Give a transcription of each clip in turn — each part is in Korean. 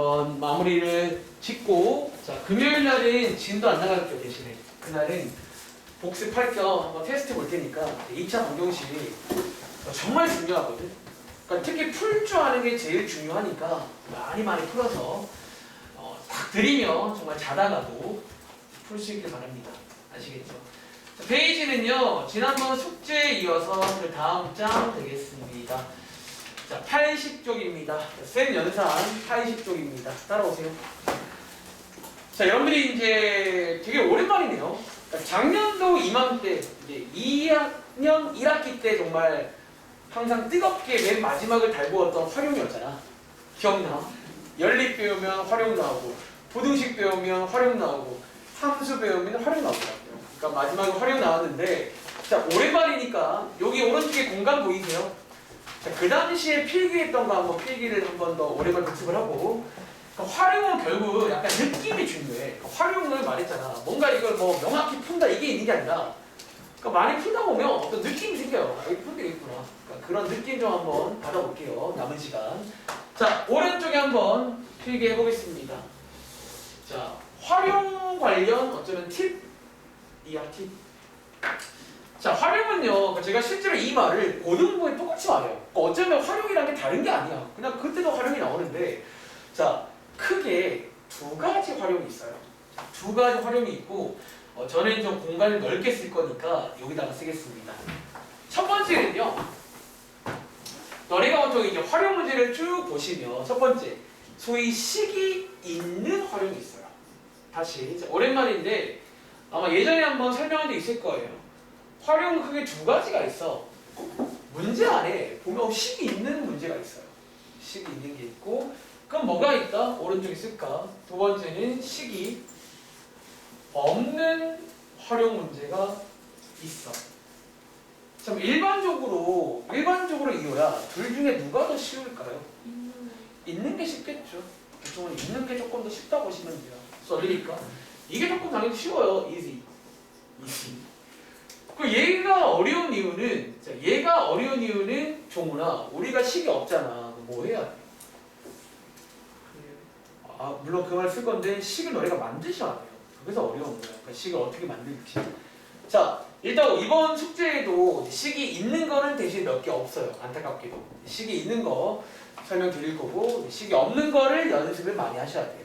한번 마무리를 짓고, 자, 금요일 날은 진도 안 나갈게요. 대신에 그날은 복습할 겸 한번 테스트 볼 테니까 2차 방정식이 정말 중요하거든. 그러니까 특히 풀줄 아는 게 제일 중요하니까 많이 풀어서 딱 드리면 정말 자다가도 풀 수 있길 바랍니다. 아시겠죠? 자, 페이지는요, 지난번 숙제에 이어서 그 다음 장 되겠습니다. 자, 80쪽입니다. 쌤 연산 80쪽입니다. 따라오세요. 자, 여러분들이 이제 되게 오랜만이네요. 그러니까 작년도 이맘때, 이제 2학년 1학기 때 정말 항상 뜨겁게 맨 마지막을 달구었던 활용이었잖아. 기억나? 연립 배우면 활용 나오고, 부등식 배우면 활용 나오고, 함수 배우면 활용 나오더라고요. 그러니까 마지막에 활용 나왔는데, 자, 오랜만이니까 여기 오른쪽에 공간 보이세요? 자, 그 당시에 필기했던 거 한번 필기를 한 번 더 오랜만에 복습을 하고, 그러니까 활용은 결국 약간 느낌이 중요해. 그러니까 활용을 말했잖아. 뭔가 이걸 뭐 명확히 푼다 이게 있는 게 아니라, 그러니까 많이 풀다 보면 어떤 느낌이 생겨요. 아, 이거 풀되겠구나. 그러니까 그런 느낌 좀 한번 받아볼게요. 남은 시간. 자, 오른쪽에 한번 필기해 보겠습니다. 자, 활용 관련 어쩌면 팁이야, 팁. 자, 활용은요, 제가 실제로 이 말을 고등부에 똑같이 말해요. 어쩌면 활용이란 게 다른 게 아니야. 그냥 그때도 활용이 나오는데, 자, 크게 두 가지 활용이 있어요. 두 가지 활용이 있고, 저는 좀 공간을 넓게 쓸 거니까 여기다가 쓰겠습니다. 첫 번째는요, 너네가 보통 이제 활용 문제를 쭉 보시면 첫 번째, 소위 식이 있는 활용이 있어요. 다시, 오랜만인데 아마 예전에 한번 설명한 적 있을 거예요. 활용은 크게 두 가지가 있어. 문제 안에 보면 식이 있는 문제가 있어요. 식이 있는 게 있고, 그럼 뭐가 있다? 오른쪽에 쓸까? 두 번째는 식이 없는 활용 문제가 있어. 참 일반적으로 이거야. 둘 중에 누가 더 쉬울까요? 있는 게 쉽겠죠. 보통은 있는 게 조금 더 쉽다고 보시면 돼요. 썰리니까 이게 조금 당연히 쉬워요. easy. 그 얘가 어려운 이유는, 자, 얘가 어려운 이유는 종훈아, 우리가 식이 없잖아. 뭐 해야 돼? 아, 물론 그 말 쓸 건데 식을 너희가 만드셔야 돼요. 그래서 어려운 거야. 그러니까 식을 어떻게 만들지. 자, 일단 이번 숙제에도 식이 있는 거는 대신 몇 개 없어요. 안타깝게도. 식이 있는 거 설명드릴 거고, 식이 없는 거를 연습을 많이 하셔야 돼요.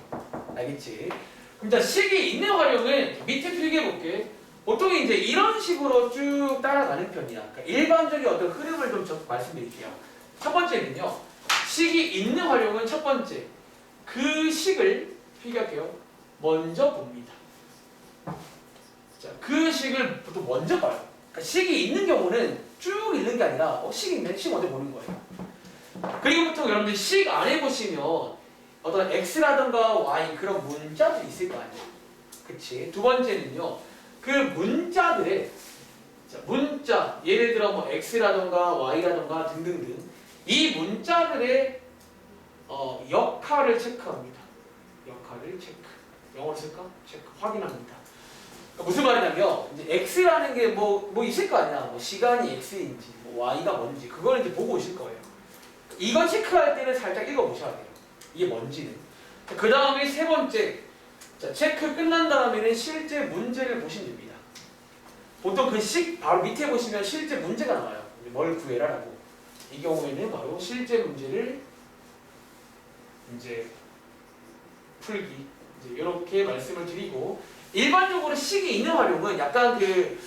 알겠지? 그럼 자, 식이 있는 활용은 밑에 필기해 볼게. 보통 이제 이런 식으로 쭉 따라가는 편이야. 그러니까 일반적인 어떤 흐름을 좀 말씀드릴게요. 첫 번째는요, 식이 있는 활용은 첫 번째, 그 식을 필기할게요. 먼저 봅니다. 자, 그 식을 보통 먼저 봐요. 그러니까 식이 있는 경우는 쭉 읽는 게 아니라 식이 있는 식 먼저 보는 거예요. 그리고 보통 여러분들 식 안에 보시면 어떤 x라든가 y 그런 문자들이 있을 거 아니에요. 그치? 두 번째는요, 그 문자들의, 자, 문자, 예를 들어 뭐 x라든가 y라든가 등등등, 이 문자들의 역할을 체크합니다. 역할을 체크. 영어로 쓸까? 체크. 확인합니다. 그러니까 무슨 말이냐면, 이제 x라는 게 뭐 있을 거 아니야. 뭐 시간이 x인지, 뭐 y가 뭔지, 그걸 이제 보고 오실 거예요. 이거 체크할 때는 살짝 읽어보셔야 돼요. 이게 뭔지는. 그 다음에 세 번째, 자, 체크 끝난 다음에는 실제 문제를 보시면 됩니다. 보통 그 식 바로 밑에 보시면 실제 문제가 나와요. 뭘 구해라라고. 이 경우에는 바로 실제 문제를 이제 풀기, 이제 이렇게 말씀을 드리고, 일반적으로 식이 있는 활용은 약간 그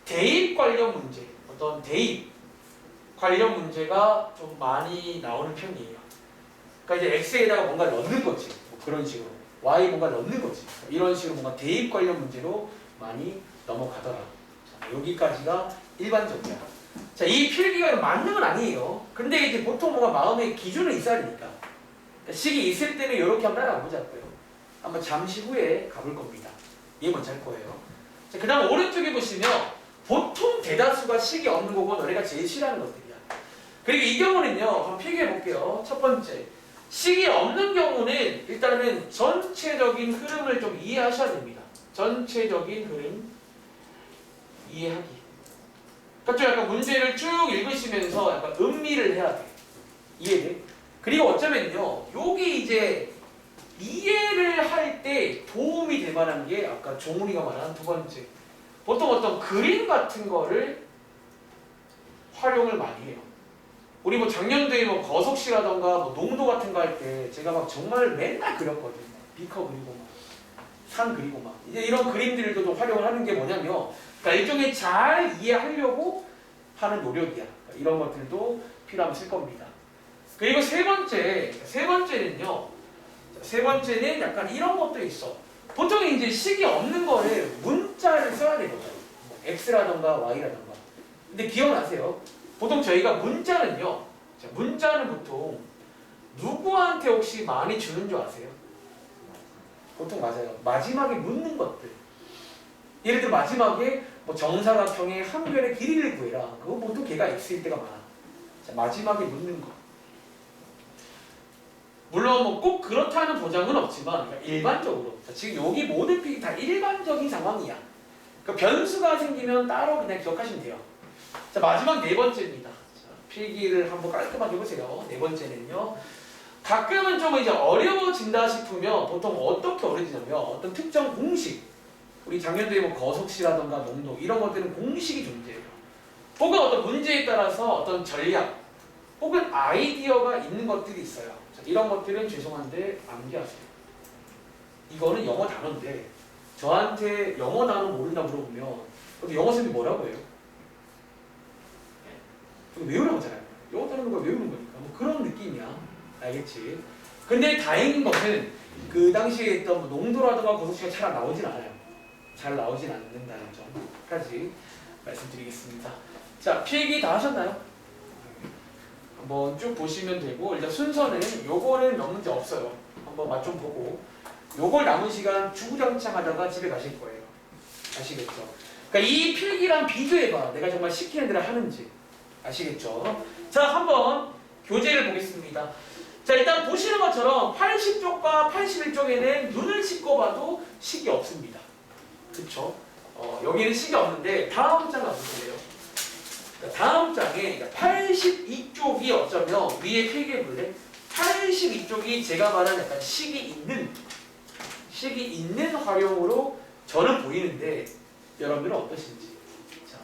대입 관련 문제, 어떤 대입 관련 문제가 좀 많이 나오는 편이에요. 그러니까 이제 x에다가 뭔가 넣는 거지, 뭐 그런 식으로, y 뭔가 넣는 거지, 이런 식으로 뭔가 대입 관련 문제로 많이 넘어가더라. 자, 여기까지가 일반적이야. 자, 이 필기가 맞는 건 아니에요. 근데 이제 보통 뭔가 마음의 기준은 있어야 되니까. 식이 있을 때는 이렇게 한번 따라가보자고요. 한번 잠시 후에 가볼 겁니다. 이해 먼저 할 거예요. 자, 그 다음 오른쪽에 보시면 보통 대다수가 식이 없는 거고 너네가 제일 싫어하는 것들이야. 그리고 이 경우는요, 한번 필기해 볼게요. 첫 번째, 식이 없는 경우는 일단은 전체적인 흐름을 좀 이해하셔야 됩니다. 전체적인 흐름 이해하기. 그러니까 좀 약간 문제를 쭉 읽으시면서 약간 음미를 해야 돼. 이해돼? 그리고 어쩌면요, 여기 이제 이해를 할 때 도움이 될 만한 게 아까 종훈이가 말한 두 번째. 보통 어떤 그림 같은 거를 활용을 많이 해요. 우리 뭐 작년도에 뭐 거석시라던가 뭐 농도 같은 거 할 때 제가 막 정말 맨날 그렸거든요. 비커 그리고 막 산 그리고 막 이제 이런 그림들도 좀 활용을 하는 게 뭐냐면 그러니까 일종의 잘 이해하려고 하는 노력이야. 그러니까 이런 것들도 필요하면 쓸 겁니다. 그리고 세 번째는요. 세 번째는 약간 이런 것도 있어. 보통 이제 식이 없는 거를 문자를 써야 되거든요. X라던가 Y라던가. 근데 기억나세요? 보통 저희가 문자는요. 문자는 보통 누구한테 혹시 많이 주는 줄 아세요? 보통 맞아요. 마지막에 묻는 것들. 예를 들어 마지막에 뭐 정사각형의 한변의 길이를 구해라. 그거 보통 걔가 X일 때가 많아. 자, 마지막에 묻는 거. 물론 뭐 꼭 그렇다는 보장은 없지만 그러니까 일반적으로 자, 지금 여기 모든 필이 다 일반적인 상황이야. 그러니까 변수가 생기면 따로 그냥 기억하시면 돼요. 자 마지막 네 번째입니다. 자, 필기를 한번 깔끔하게 해보세요. 네 번째는요. 가끔은 좀 이제 어려워진다 싶으면 보통 어떻게 어려지냐면 어떤 특정 공식 우리 작년도에 뭐 거속시라던가 농도 이런 것들은 공식이 존재해요. 혹은 어떤 문제에 따라서 어떤 전략 혹은 아이디어가 있는 것들이 있어요. 자, 이런 것들은 죄송한데 암기하세요. 이거는 영어 단어인데 저한테 영어 단어 모른다 물어보면 근데 영어 선생님이 뭐라고 해요? 외우는 거잖아요. 영어 단어는 거 외우는 거니까 뭐 그런 느낌이야. 알겠지? 근데 다행인 것은 그 당시에 했던 뭐 농도라든가 거속시가 잘 나오진 않아요. 잘 나오진 않는다는 점까지 말씀드리겠습니다. 자, 필기 다 하셨나요? 한번 쭉 보시면 되고 일단 순서는 요거는 몇 문제 없어요. 한번 맛 좀 보고 요걸 남은 시간 주구장창 하다가 집에 가실 거예요. 아시겠죠? 그러니까 이 필기랑 비교해봐. 내가 정말 시키는 대로 하는지. 아시겠죠? 자, 한번 교재를 보겠습니다. 자, 일단 보시는 것처럼 80쪽과 81쪽에는 눈을 씻고 봐도 식이 없습니다. 그쵸? 여기는 식이 없는데 다음 장을 보실래요? 다음 장에 82쪽이 어쩌면 위에 필기해볼래? 82쪽이 제가 말한 약간 식이 있는 활용으로 저는 보이는데 여러분들은 어떠신지. 자,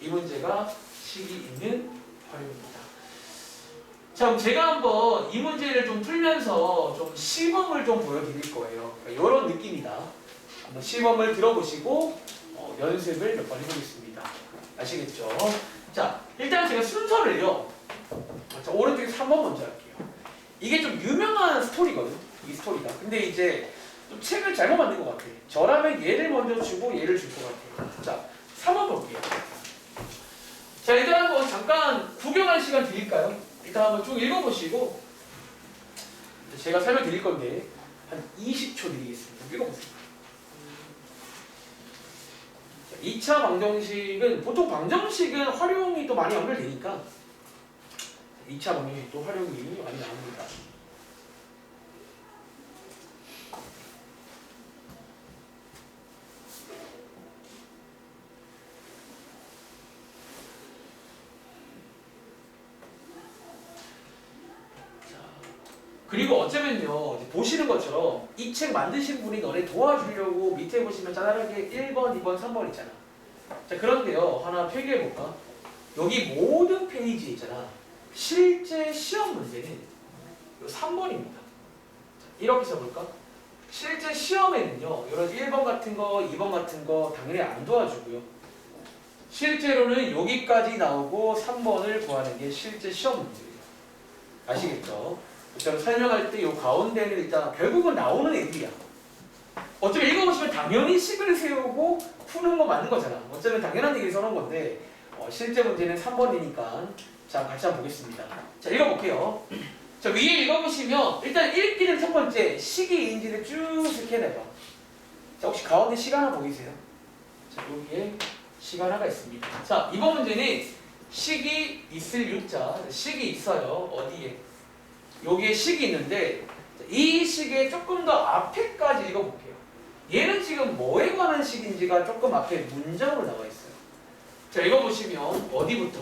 이 문제가 식이 있는 활용입니다. 자, 그럼 제가 한번 이 문제를 좀 풀면서 좀 시범을 좀 보여드릴 거예요. 그러니까 이런 느낌이다. 한번 시범을 들어보시고 연습을 몇 번 해보겠습니다. 아시겠죠? 자, 일단 제가 순서를요. 자, 오른쪽에 3번 먼저 할게요. 이게 좀 유명한 스토리거든. 이 스토리가. 근데 이제 좀 책을 잘못 만든 것 같아. 저라면 얘를 먼저 주고 얘를 줄 것 같아요. 자, 3번 볼게요. 자, 일단 한번 잠깐 구경할 시간 드릴까요? 일단 한번 쭉 읽어보시고 제가 설명드릴 건데 한 20초 드리겠습니다. 읽어보세요. 2차 방정식은 보통 방정식은 활용이 또 많이 연결되니까 2차 방정식 또 활용이 많이 나옵니다. 그리고 어쩌면요 보시는 것처럼 이 책 만드신 분이 너네 도와주려고 밑에 보시면 짜잘하게 1번, 2번, 3번 있잖아. 자, 그런데요 하나 필기해볼까? 여기 모든 페이지에 있잖아. 실제 시험 문제는 요 3번입니다. 이렇게 써볼까? 실제 시험에는요 이런 1번 같은 거, 2번 같은 거 당연히 안 도와주고요. 실제로는 여기까지 나오고 3번을 구하는 게 실제 시험 문제예요. 아시겠죠? 일단 설명할 때 이 가운데는 일단 결국은 나오는 애들이야. 어쩌면 읽어보시면 당연히 식을 세우고 푸는 거 맞는 거잖아. 어쩌면 당연한 얘기를 써놓은 건데 실제 문제는 3번이니까 자 같이 한번 보겠습니다. 자 읽어볼게요. 자 위에 읽어보시면 일단 읽기는 첫 번째 식이 있는지를 쭉 스캔해봐. 자 혹시 가운데 식 하나 보이세요? 자 여기에 식 하나가 있습니다. 자 이번 문제는 식이 있을 유자 식이 있어요. 어디에? 여기에 식이 있는데 이 식의 조금 더 앞에까지 읽어볼게요. 얘는 지금 뭐에 관한 식인지가 조금 앞에 문장으로 나와 있어요. 자 읽어보시면 어디부터?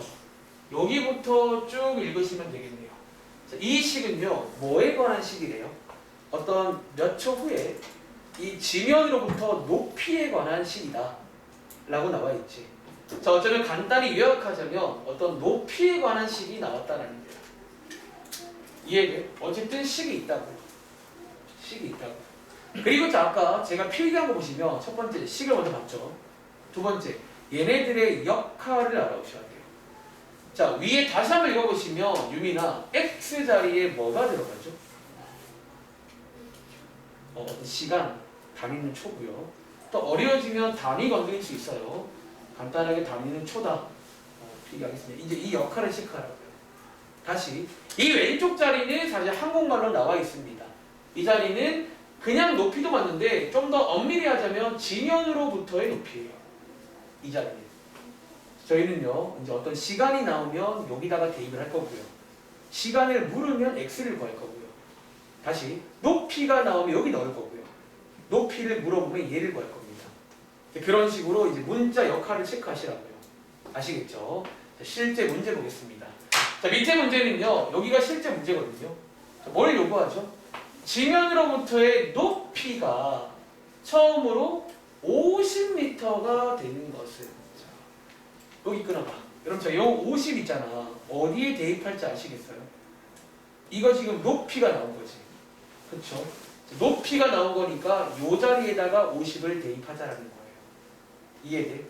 여기부터 쭉 읽으시면 되겠네요. 자, 이 식은요 뭐에 관한 식이래요? 어떤 몇 초 후에 이 지면으로부터 높이에 관한 식이다 라고 나와 있지. 자, 어쩌면 간단히 요약하자면 어떤 높이에 관한 식이 나왔다는 거야. 이해돼? 어쨌든 식이 있다고. 식이 있다고. 그리고 자, 아까 제가 필기한 거 보시면 첫 번째 식을 먼저 봤죠. 두 번째 얘네들의 역할을 알아보셔야 돼요. 자, 위에 다시 한번 읽어보시면 유미나 x 자리에 뭐가 들어가죠? 시간, 단위는 초고요. 또 어려워지면 단위 건드릴 수 있어요. 간단하게 단위는 초다. 필기하겠습니다. 이제 이 역할을 체크하라고요. 다시 이 왼쪽 자리는 사실 한국말로 나와 있습니다. 이 자리는 그냥 높이도 맞는데 좀 더 엄밀히 하자면 지면으로부터의 높이예요. 이 자리는. 저희는요 이제 어떤 시간이 나오면 여기다가 대입을 할 거고요. 시간을 물으면 x를 구할 거고요. 다시 높이가 나오면 여기 넣을 거고요. 높이를 물어보면 얘를 구할 겁니다. 그런 식으로 이제 문자 역할을 체크하시라고요. 아시겠죠? 자, 실제 문제 보겠습니다. 자, 밑에 문제는요. 여기가 실제 문제거든요. 자, 뭘 요구하죠? 지면으로부터의 높이가 처음으로 50m가 되는 것은. 자, 여기 끊어봐. 여러분 자, 요 50 있잖아. 어디에 대입할지 아시겠어요? 이거 지금 높이가 나온 거지. 그쵸? 높이가 나온 거니까 요 자리에다가 50을 대입하자라는 거예요. 이해돼?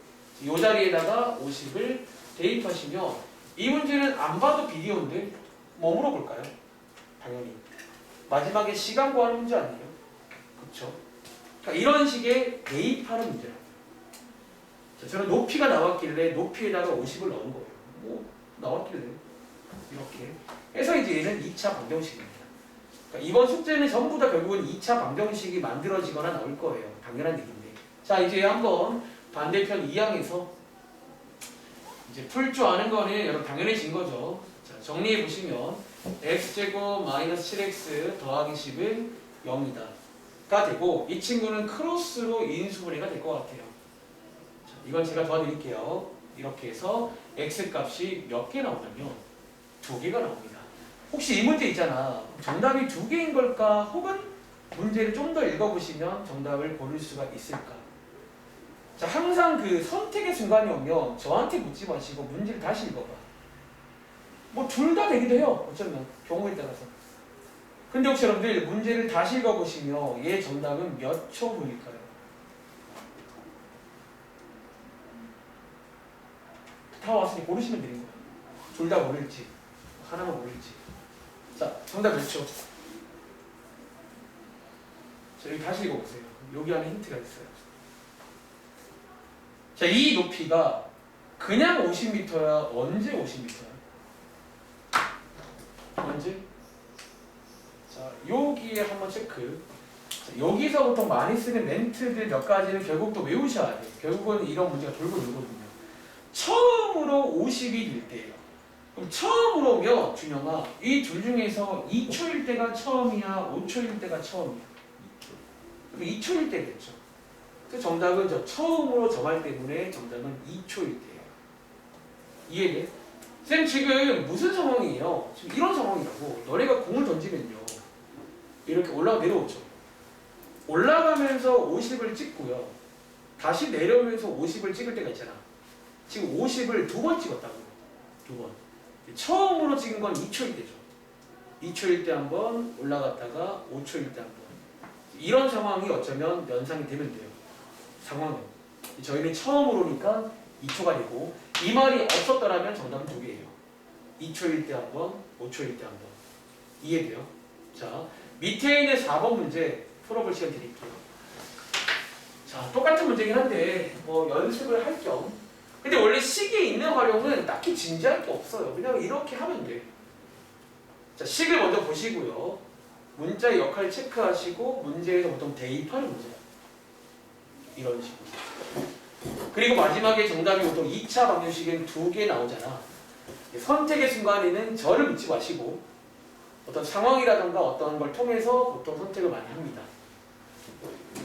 요 자리에다가 50을 대입하시면 이 문제는 안 봐도 비디오인데 뭐 물어볼까요? 당연히 마지막에 시간 구하는 문제 아니에요? 그쵸? 그러니까 이런 식의 대입하는 문제라고요. 저는 높이가 나왔길래 높이에다가 50을 넣은 거예요. 뭐 나왔길래 이렇게 해서 이제 얘는 2차 방정식입니다. 그러니까 이번 숙제는 전부 다 결국은 2차 방정식이 만들어지거나 나올 거예요. 당연한 얘기인데. 자, 이제 한번 반대편 2항에서 이제 풀 줄 아는 거는 여러분 당연해진 거죠. 자, 정리해 보시면 x제곱 마이너스 7x 더하기 10은 0이다 가 되고 이 친구는 크로스로 인수분해가 될 것 같아요. 자, 이건 제가 도와드릴게요. 이렇게 해서 x 값이 몇 개 나오냐면 2개가 나옵니다. 혹시 이 문제 있잖아. 정답이 2개인 걸까? 혹은 문제를 좀 더 읽어보시면 정답을 고를 수가 있을까? 자, 항상 그 선택의 순간이 오면 저한테 묻지 마시고 문제를 다시 읽어봐. 뭐 둘 다 되기도 해요. 어쩌면 경우에 따라서. 근데 혹시 여러분들 문제를 다시 읽어보시면 얘 정답은 몇 초 후일까요? 다 왔으니 고르시면 되는 거예요. 둘 다 모를지 하나만 모를지. 자, 정답 몇 초? 자, 여기 다시 읽어보세요. 여기 안에 힌트가 있어요. 자, 이 높이가 그냥 50m야? 언제 50m야? 언제? 자, 여기에 한번 체크. 자, 여기서 보통 많이 쓰는 멘트들 몇 가지는 결국 또 외우셔야 돼요. 결국은 이런 문제가 돌고 돌거든요. 처음으로 50이 될 때예요. 그럼 처음으로 오면 준영아, 이 둘 중에서 2초일 때가 처음이야? 5초일 때가 처음이야? 2초일 때겠죠. 그 정답은 저 처음으로 정할 때문에 정답은 2초일 때예요. 이해돼? 쌤 지금 무슨 상황이에요? 지금 이런 상황이라고. 너네가 공을 던지면요. 이렇게 내려오죠. 올라가면서 50을 찍고요. 다시 내려오면서 50을 찍을 때가 있잖아. 지금 50을 2번 찍었다고. 2번. 처음으로 찍은 건 2초일 때죠. 2초일 때 한 번, 올라갔다가 5초일 때 한 번. 이런 상황이 어쩌면 연상이 되면 돼요. 상황은. 저희는 처음으로 오니까 2초가 되고 이 말이 없었더라면 정답은 2개예요. 2초일 때 한 번, 5초일 때 한 번. 이해돼요? 자, 밑에 있는 4번 문제 풀어볼 시간 드릴게요. 자, 똑같은 문제긴 한데 뭐 연습을 할 겸. 근데 원래 식에 있는 활용은 딱히 진지할 게 없어요. 그냥 이렇게 하면 돼. 자, 식을 먼저 보시고요. 문자의 역할 체크하시고 문제에서 보통 대입하는 문제야. 이런 식으로. 그리고 마지막에 정답이 보통 2차 방정식은 2개 나오잖아. 선택의 순간에는 저를 묻지 마시고 어떤 상황이라던가 어떤 걸 통해서 보통 선택을 많이 합니다.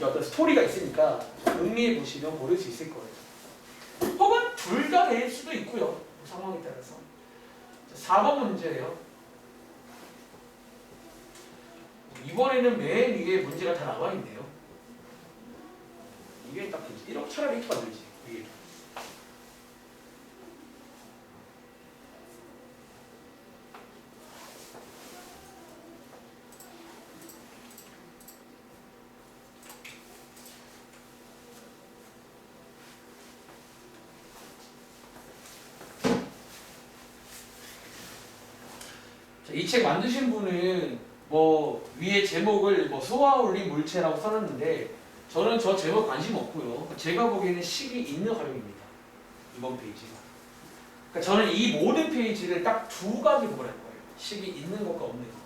어떤 스토리가 있으니까 음미해 보시면 고를 수 있을 거예요. 혹은 둘 다 될 수도 있고요. 상황에 따라서. 4번 문제예요. 이번에는 맨 위에 문제가 다 나와 있네요. 이게 딱 이렇게 차라리 이렇게 만들지. 이게. 이 책 만드신 분은 뭐 위에 제목을 뭐 쏘아올린 물체라고 써놨는데 저는 저 제목 관심 없고요. 제가 보기에는 식이 있는 활용입니다. 이번 페이지가. 그러니까 저는 이 모든 페이지를 딱 두 가지 보라는 거예요. 식이 있는 것과 없는 것.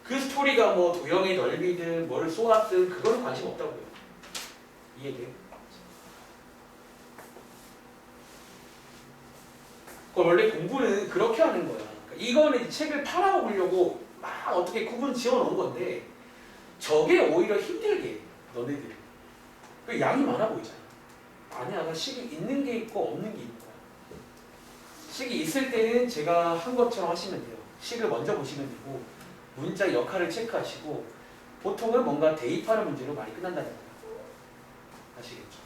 그 스토리가 뭐 도형의 넓이든 뭘 쏘았든 그거는 관심 없다고요. 이해돼요? 원래 공부는 그렇게 하는 거야. 그러니까 이거는 책을 팔아오려고 막 어떻게 구분 지어놓은 건데 저게 오히려 힘들게 해, 너네들. 그 양이 많아 보이잖아. 아니야, 식이 있는 게 있고 없는 게 있는 거야. 식이 있을 때는 제가 한 것처럼 하시면 돼요. 식을 먼저 보시면 되고 문자 역할을 체크하시고 보통은 뭔가 대입하는 문제로 많이 끝난다는 거야. 아시겠죠?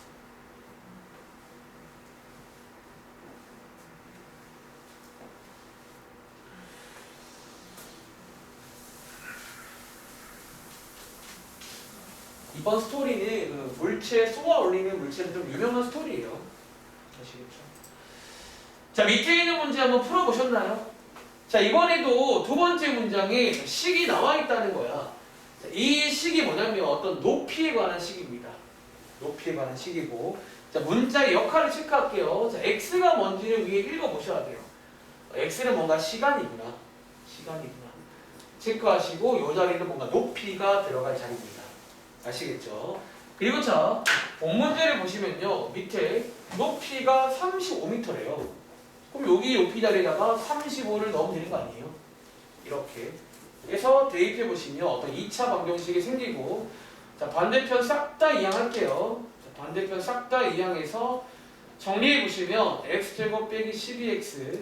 이번 스토리는 그 물체 쏘아 올리는 물체는 좀 유명한 스토리예요. 아시겠죠? 자, 밑에 있는 문제 한번 풀어보셨나요? 자, 이번에도 두 번째 문장에 식이 나와 있다는 거야. 자, 이 식이 뭐냐면 어떤 높이에 관한 식입니다. 높이에 관한 식이고, 자, 문자의 역할을 체크할게요. 자, x가 뭔지를 위에 읽어보셔야 돼요. x는 뭔가 시간이구나. 시간이구나. 체크하시고 이 자리는 뭔가 높이가 들어갈 자리입니다. 아시겠죠? 그리고 자, 본문제를 보시면요. 밑에 높이가 35m래요. 그럼 여기 높이 자리에다가 35를 넣으면 되는 거 아니에요? 이렇게. 그래서 대입해 보시면 어떤 2차 방정식이 생기고, 자, 반대편 싹 다 이항할게요. 자, 반대편 싹 다 이항해서 정리해 보시면 x제곱 빼기 12x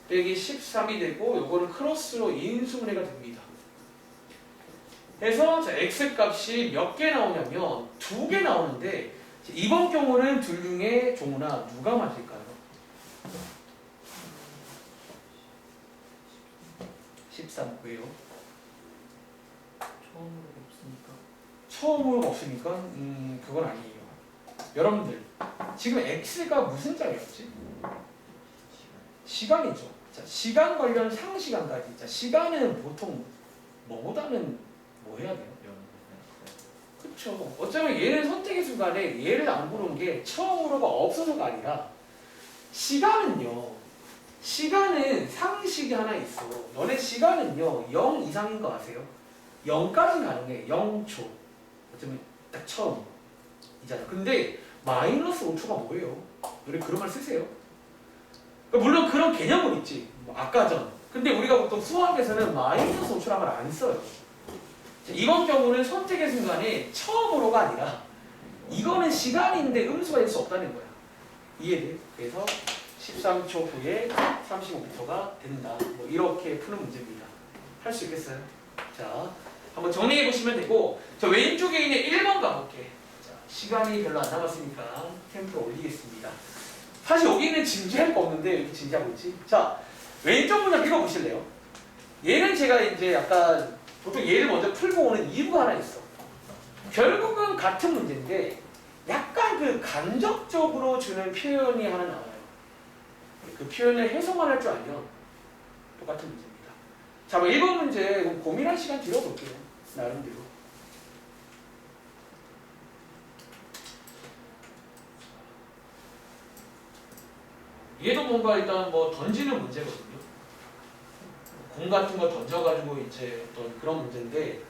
빼기 13이 되고 요거는 크로스로 인수분해가 됩니다. 그래서 자, x 값이 몇 개 나오냐면 2개 나오는데 이번 경우는 둘 중에 종우나 누가 맞을까요? 13 왜요? 처음으로 없으니까 그건 아니에요. 여러분들 지금 x가 무슨 자리였지? 시간이죠. 자, 시간 관련 상시간까지. 자, 시간은 보통 뭐보다는 뭐 해야 돼요? 그쵸. 어쩌면 얘는 선택의 순간에 얘를 안 부른 게 처음으로가 없어서가 아니라 시간은요. 시간은 상식이 하나 있어. 너네 시간은요. 0 이상인 거 아세요? 0까지 가능해. 0초. 어쩌면 딱 처음이잖아. 근데 마이너스 5초가 뭐예요? 너네 그런 말 쓰세요? 물론 그런 개념은 있지. 뭐 아까 전. 근데 우리가 보통 수학에서는 마이너스 5초라는 걸 안 써요. 이번 경우는 선택의 순간에 처음으로가 아니라 이거는 시간인데 음수가 될 수 없다는 거야. 이해돼? 그래서 13초 후에 35m가 된다. 뭐 이렇게 푸는 문제입니다. 할 수 있겠어요? 자, 한번 정리해 보시면 되고, 저 왼쪽에 있는 1번 가볼게. 자, 시간이 별로 안 남았으니까 템포 올리겠습니다. 사실 여기는 진지할 거 없는데 왜 이렇게 진지하고 있지? 자, 왼쪽 문장 읽어보실래요? 얘는 제가 이제 약간 보통 얘를 먼저 풀고 오는 이유가 하나 있어. 결국은 같은 문제인데 약간 그 간접적으로 주는 표현이 하나 나와요. 그 표현을 해석만 할 줄 알면 똑같은 문제입니다. 자, 뭐 1번 문제 고민할 시간 드려볼게요. 나름대로. 얘도 뭔가 일단 뭐 던지는 문제거든요. 공 같은 거 던져가지고 이제 어떤 그런 문제인데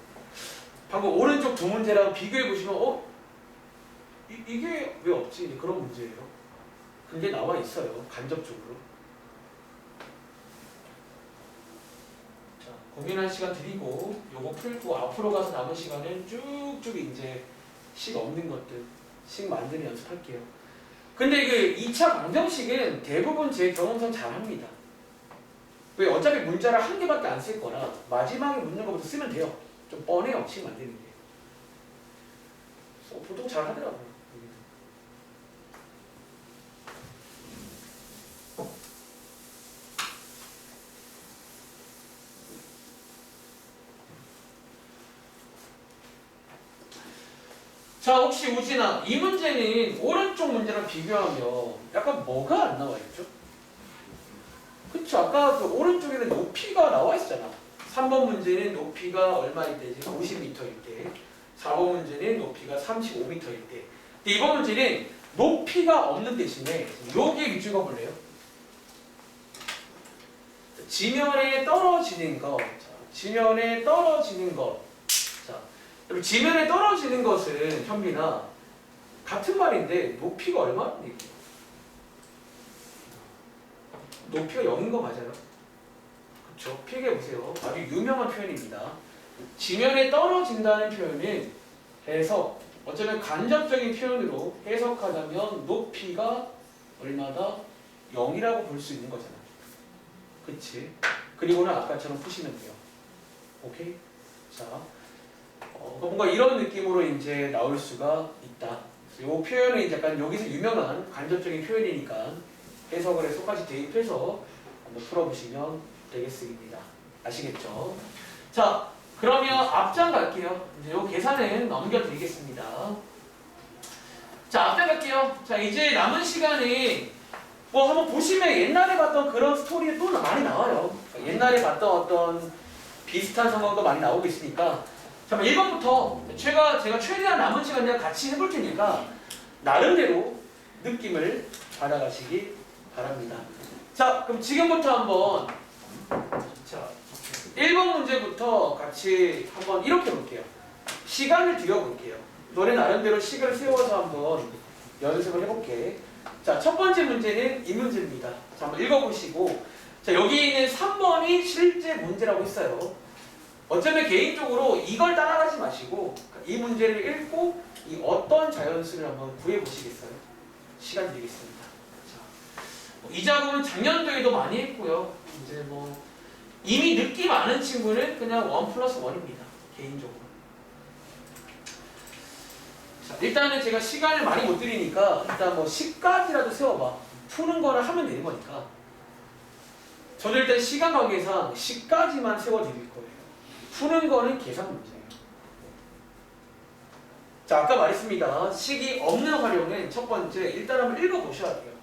방금 오른쪽 두 문제랑 비교해 보시면 이게 왜 없지? 그런 문제예요. 그게 나와 있어요. 간접적으로. 자, 고민할 시간 드리고 요거 풀고 앞으로 가서 남은 시간은 쭉쭉 이제 식 없는 것들 식 만드는 연습할게요. 근데 그 2차 방정식은 대부분 제 경험상 잘합니다. 왜? 어차피 문자를 한 개밖에 안 쓸 거라 마지막에 묻는 것부터 쓰면 돼요. 좀 뻔해요. 식 만드는 게. 보통 잘 하더라고요. 자, 혹시 우진아, 이 문제는 오른쪽 문제랑 비교하면 약간 뭐가 안 나와 있죠? 그쵸? 아까 그 오른쪽에는 높이가 나와 있었잖아. 3번 문제는 높이가 얼마일 때? 50m일 때. 4번 문제는 높이가 35m일 때. 근데 이번 문제는 높이가 없는 대신에 여기에 밑줄 그어볼래요? 지면에 떨어지는 것. 자, 지면에 떨어지는 것. 자, 그럼 지면에 떨어지는 것은 현빈아 같은 말인데 높이가 얼마라는 얘기예요? 높이가 0인 거 맞아요? 그렇죠? 필기해 보세요. 아주 유명한 표현입니다. 지면에 떨어진다는 표현은 해석, 어쩌면 간접적인 표현으로 해석하자면 높이가 얼마다? 0이라고 볼 수 있는 거잖아. 그치? 그리고는 아까처럼 푸시면 돼요. 오케이? 자, 뭔가 이런 느낌으로 이제 나올 수가 있다. 이 표현은 이제 약간 여기서 유명한 간접적인 표현이니까 해석을 해서 똑같이 대입해서 한번 풀어보시면 되겠습니다. 아시겠죠? 자, 그러면 앞장 갈게요. 이제 요 계산은 넘겨드리겠습니다. 자, 앞장 갈게요. 자, 이제 남은 시간에 뭐 한번 보시면 옛날에 봤던 그런 스토리 또 많이 나와요. 옛날에 봤던 어떤 비슷한 상황도 많이 나오고 있으니까 잠깐 1번부터 제가 최대한 남은 시간 그냥 같이 해볼 테니까 나름대로 느낌을 받아가시기 바랍니다. 자, 그럼 지금부터 한번 자 1번 문제부터 같이 한번 이렇게 볼게요. 시간을 들여볼게요. 너네 나름대로 시간을 세워서 한번 연습을 해볼게. 자, 첫 번째 문제는 이 문제입니다. 자, 한번 읽어보시고 자, 여기 있는 3번이 실제 문제라고 했어요. 어쩌면 개인적으로 이걸 따라가지 마시고 이 문제를 읽고 이 어떤 자연수를 한번 구해보시겠어요? 시간 드리겠습니다. 자, 이 작업은 작년도에도 많이 했고요. 이제 뭐 이미 느낌 아는 친구는 그냥 1+1입니다. 개인적으로. 자, 일단은 제가 시간을 많이 못 드리니까 일단 뭐 10까지라도 세워봐. 푸는 거를 하면 되는 거니까. 저는 일단 시간 관계상 10까지만 세워드릴 거예요. 푸는 거는 계산 문제예요. 자, 아까 말했습니다. 식이 없는 활용은 첫 번째 일단 한번 읽어보셔야 돼요.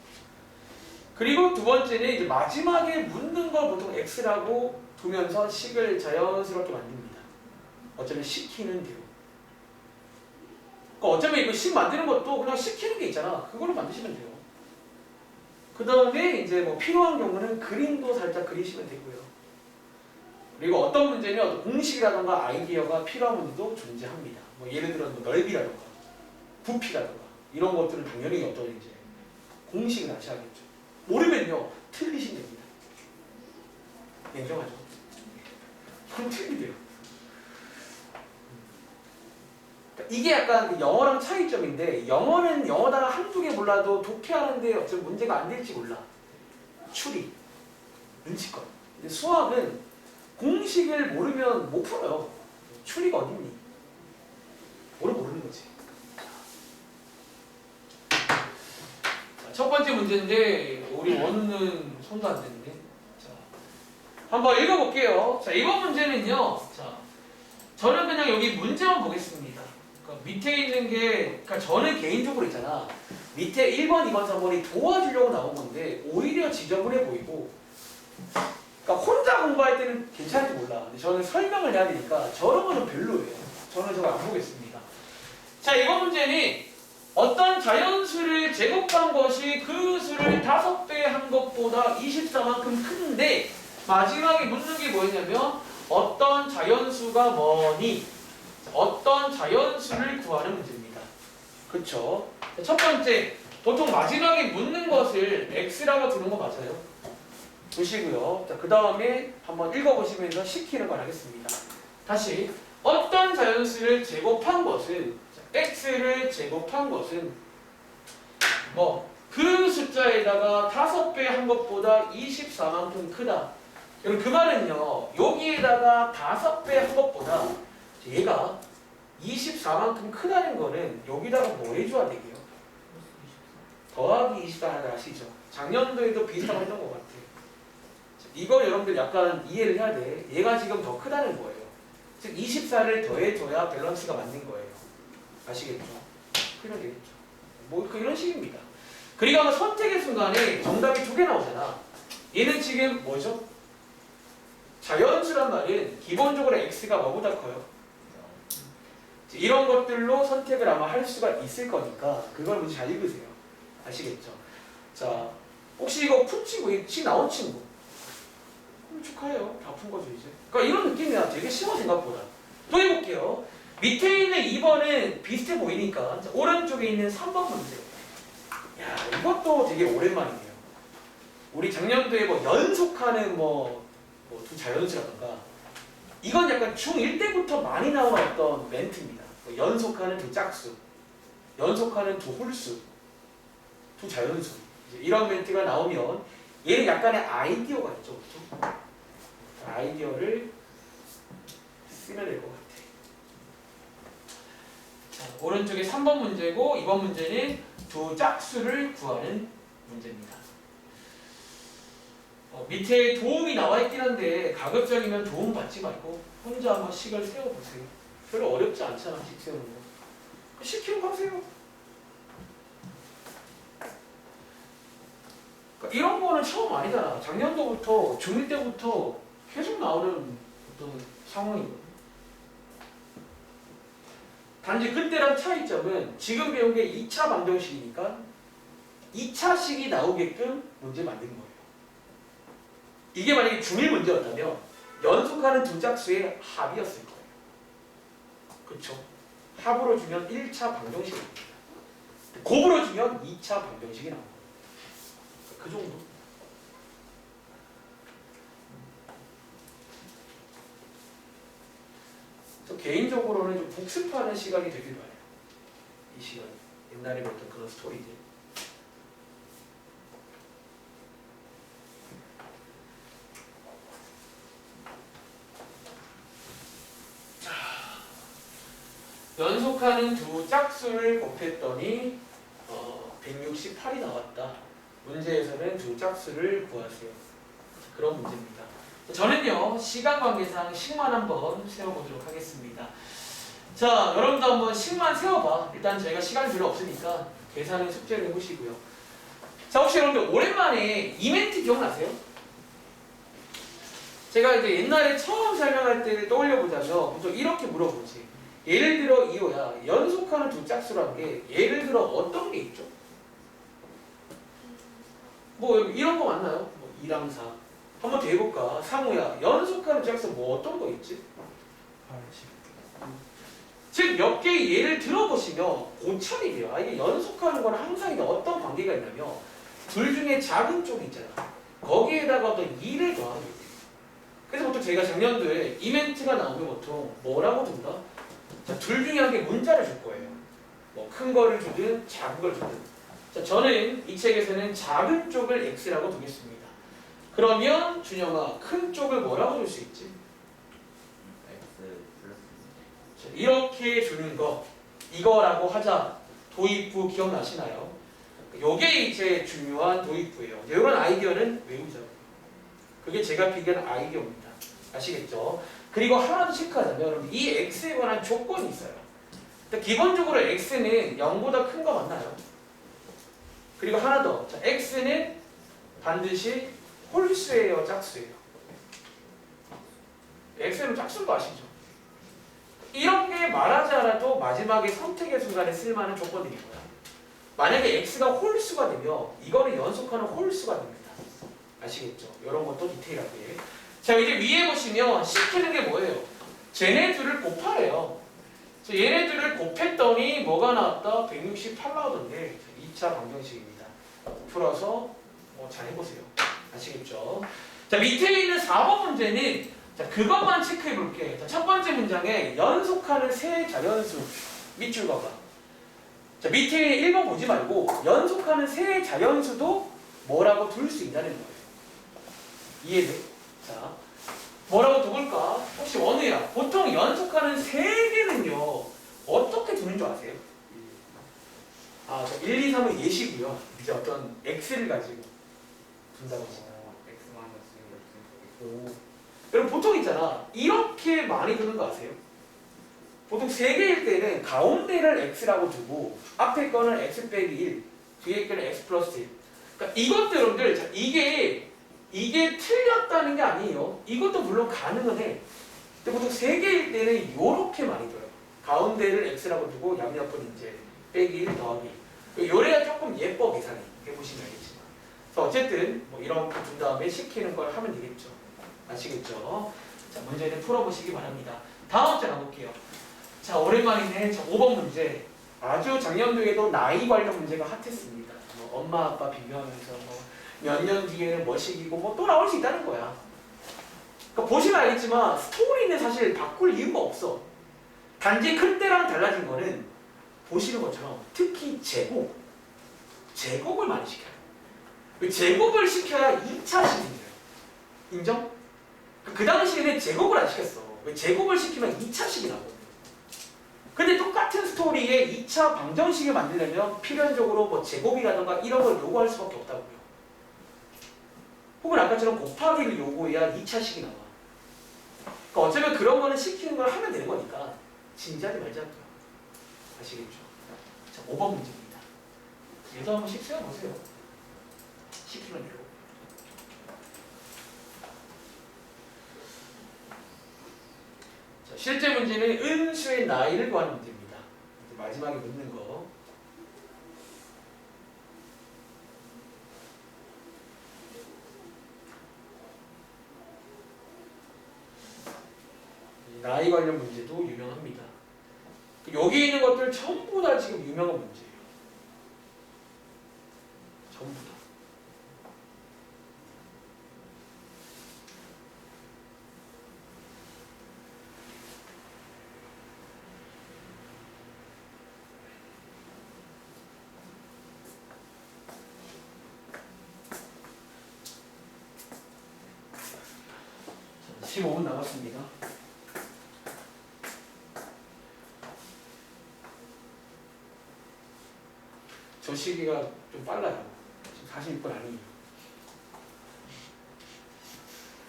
그리고 두 번째는 이제 마지막에 묻는 걸 보통 X라고 두면서 식을 자연스럽게 만듭니다. 어쩌면 시키는 대로. 그러니까 어쩌면 이거 식 만드는 것도 그냥 시키는 게 있잖아. 그걸로 만드시면 돼요. 그 다음에 이제 뭐 필요한 경우는 그림도 살짝 그리시면 되고요. 그리고 어떤 문제는 어떤 공식이라던가 아이디어가 필요한 문제도 존재합니다. 뭐 예를 들어 뭐 넓이라던가 부피라던가 이런 것들은 당연히 어떤 이제 공식을 아셔야겠죠. 모르면요 틀리시면 됩니다. 인정하죠? 그럼 틀리대요. 그러니까 이게 약간 그 영어랑 차이점인데 영어는 영어다가 한두 개 몰라도 독해하는데 어쩌면 문제가 안 될지 몰라. 추리, 눈치껏. 근데 수학은 공식을 모르면 못 풀어요. 추리가 어딨니? 모르는 거지. 자, 첫 번째 문제인데 우리 원우는 손도 안 대는데. 자, 한번 읽어볼게요. 자, 이번 문제는요. 자, 저는 그냥 여기 문제만 보겠습니다. 그러니까 밑에 있는 게, 그러니까 저는 개인적으로 있잖아. 밑에 1번, 2번, 3번이 도와주려고 나온 건데 오히려 지저분해 보이고. 그러니까 혼자 공부할 때는 괜찮을지 몰라. 근데 저는 설명을 해야 되니까 저런 거는 별로예요. 저는 저거 안 보겠습니다. 자, 이번 문제는 어떤 자연수를 제곱한 것이 그 수를 5배 한 것보다 24만큼 큰데 마지막에 묻는 게 뭐였냐면 어떤 자연수가 뭐니? 어떤 자연수를 구하는 문제입니다. 그쵸? 첫 번째, 보통 마지막에 묻는 것을 x라고 두는 거 맞아요? 보시고요. 자, 그 다음에 한번 읽어보시면서 시키는 걸 하겠습니다. 다시 어떤 자연수를 제곱한 것은 x를 제곱한 것은 뭐 그 숫자에다가 5배 한 것보다 24만큼 크다. 여러분 그 말은요. 여기에다가 5배 한 것보다 얘가 24만큼 크다는 거는 여기다가 뭐 해줘야 되게요? 더하기 24를 아시죠? 작년도에도 비슷하게 했던 것 같아. 이거 여러분들 약간 이해를 해야 돼. 얘가 지금 더 크다는 거예요. 즉 24를 더해줘야 밸런스가 맞는 거예요. 아시겠죠? 그냥 되겠죠. 뭐 이런 식입니다. 그리고 아마 선택의 순간에 정답이 두 개 나오잖아. 얘는 지금 뭐죠? 자연수란 말은 기본적으로 x가 뭐보다 커요? 이런 것들로 선택을 아마 할 수가 있을 거니까 그걸 먼저 잘 읽으세요. 아시겠죠? 자, 혹시 이거 푼 친구, 식 나온 친구? 그럼 축하해요. 다 푼 거죠 이제. 그러니까 이런 느낌이야. 되게 쉬워 생각보다. 또 해볼게요. 밑에 있는 2번은 비슷해 보이니까 자, 오른쪽에 있는 3번 문제. 야, 이것도 되게 오랜만이네요. 우리 작년도에 뭐 연속하는 두 자연수라던가 이건 약간 중1 때부터 많이 나왔던 멘트입니다. 뭐 연속하는 두 짝수, 연속하는 두 홀수, 두 자연수 이런 멘트가 나오면 얘는 약간의 아이디어가 있죠. 보통. 아이디어를 쓰면 될 것 같아. 자, 오른쪽에 3번 문제고 2번 문제는 두 짝수를 구하는 문제입니다. 밑에 도움이 나와 있긴 한데 가급적이면 도움 받지 말고 혼자 한번 식을 세워보세요. 별로 어렵지 않잖아, 식 세우는 거. 시키고 하세요. 그러니까 이런 거는 처음 아니잖아. 작년도부터 중1 때부터 계속 나오는 어떤 상황이거든. 단지 그때랑 차이점은 지금 배운 게 2차 방정식이니까 2차식이 나오게끔 문제 만든 거예요. 이게 만약에 중1 문제였다면 연속하는 두 짝수의 합이었을 거예요. 그렇죠? 합으로 주면 1차 방정식입니다. 곱으로 주면 2차 방정식이 나옵니다. 그 정도. 저 개인적으로는 좀 복습하는 시간이 되길 바래요. 이 시간. 옛날에 봤던 그런 스토리들. 연속하는 두 짝수를 곱했더니 168이 나왔다. 문제에서는 두 짝수를 구하세요. 그런 문제입니다. 저는요 시간 관계상 식만 한번 세워보도록 하겠습니다. 자, 여러분도 한번 식만 세워봐. 일단 저희가 시간이 별로 없으니까 계산은 숙제를 해보시고요. 자, 혹시 여러분들 오랜만에 이멘트 기억나세요? 제가 이제 옛날에 처음 설명할 때 떠올려보자면 보통 이렇게 물어보지. 예를 들어 이호야, 연속하는 두 짝수라는 게 예를 들어 어떤 게 있죠? 뭐 이런 거 맞나요? 뭐 2랑 4. 한번 더 해볼까? 상우야, 연속하는 짝수 뭐 어떤 거 있지? 80. 즉 몇 개의 예를 들어보시면 고찰이 돼요. 이게 연속하는 거는 항상 이게 어떤 관계가 있냐면 둘 중에 작은 쪽이 있잖아. 거기에다가 어떤 2를 더하게 돼요. 그래서 보통 제가 작년도에 이멘트가 나오면 보통 뭐라고 둔다? 자, 둘 중에 한 개 문자를 줄 거예요. 뭐 큰 거를 주든 작은 걸 주든. 자, 저는 이 책에서는 작은 쪽을 x라고 두겠습니다. 그러면 준영아, 큰 쪽을 뭐라고 줄 수 있지? 자, 이렇게 주는 거 이거라고 하자. 도입부 기억나시나요? 요게 이제 중요한 도입부예요. 이런 아이디어는 외우자고요. 그게 제가 비교한 아이디어입니다. 아시겠죠? 그리고 하나 더 체크하자면 여러분 이 x에 관한 조건이 있어요. 기본적으로 x는 0보다 큰 거 맞나요? 그리고 하나 더. 자, x는 반드시 홀수예요, 짝수예요? x는 짝수인 거 아시죠? 이런 게 말하지 않아도 마지막에 선택의 순간에 쓸만한 조건들인 거야. 만약에 x가 홀수가 되면 이거는 연속하는 홀수가 됩니다. 아시겠죠? 이런 것도 디테일하게. 자, 이제 위에 보시면 시키는 게 뭐예요? 쟤네 둘을 곱하래요. 얘네들을 곱했더니 뭐가 나왔다? 168 나오던데 2차 방정식입니다. 풀어서 잘 해보세요. 아시겠죠? 자, 밑에 있는 4번 문제는 자, 그것만 체크해 볼게. 자, 첫 번째 문장에 연속하는 세 자연수 밑줄 봐봐. 자, 밑에 1번 보지 말고 연속하는 세 자연수도 뭐라고 둘 수 있다는 거예요. 이해돼? 자, 뭐라고 두을까? 혹시 원우야, 보통 연속하는 세 개는요 어떻게 두는 줄 아세요? 아, 1, 2, 3은 예시고요. 이제 어떤 x를 가지고 둔다고 합니다. 오. 여러분 보통 있잖아. 이렇게 많이 두는 거 아세요? 보통 세 개일 때는 가운데를 x라고 두고 앞에 거는 x 빼기 1, 뒤에 거는 x 플러스 1. 그러니까 이것도 여러분들 자, 이게 틀렸다는 게 아니에요. 이것도 물론 가능은 해. 근데 보통 세 개일 때는 이렇게 많이 둬요. 가운데를 x라고 두고 양옆은 이제 빼기 1 더하기 1. 요래야 조금 예뻐 계산이 해보시면 알겠지만. 그래서 어쨌든 뭐 이렇게 둔 다음에 시키는 걸 하면 되겠죠. 아시겠죠? 자, 문제는 풀어보시기 바랍니다. 다음 장 가볼게요. 자, 오랜만이네. 자, 5번 문제. 아주 작년도에도 나이 관련 문제가 핫했습니다. 뭐 엄마 아빠 비교하면서 뭐 몇 년 뒤에는 뭐식이고 뭐 또 나올 수 있다는 거야. 그러니까 보시면 알겠지만 스토리는 사실 바꿀 이유가 없어. 단지 클 때랑 달라진 거는 보시는 것처럼 특히 제곱을 많이 시켜요. 제곱을 시켜야 2차 식입니다. 인정? 그 당시에는 제곱을 안 시켰어. 왜 제곱을 시키면 2차 식이 나거든요. 근데 똑같은 스토리에 2차 방정식을 만들려면 필연적으로 뭐 제곱이라던가 이런 걸 요구할 수밖에 없다고요. 혹은 아까처럼 곱하기를 요구해야 2차식이 나와. 그러니까 어쩌면 그런 거는 시키는 걸 하면 되는 거니까 진지하지 말자고요. 아시겠죠? 자, 5번 문제입니다. 얘도 한번 식세워 보세요. 시키면 돼요. 자, 실제 문제는 은수의 나이를 구하는 문제입니다. 마지막에 묻는 거. 나이 관련 문제도 유명합니다. 여기 있는 것들 전부 다 지금 유명한 문제예요. 전부 다. 자, 15분 남았습니다. 저 시기가 좀 빨라요. 지금 46분 아니에요.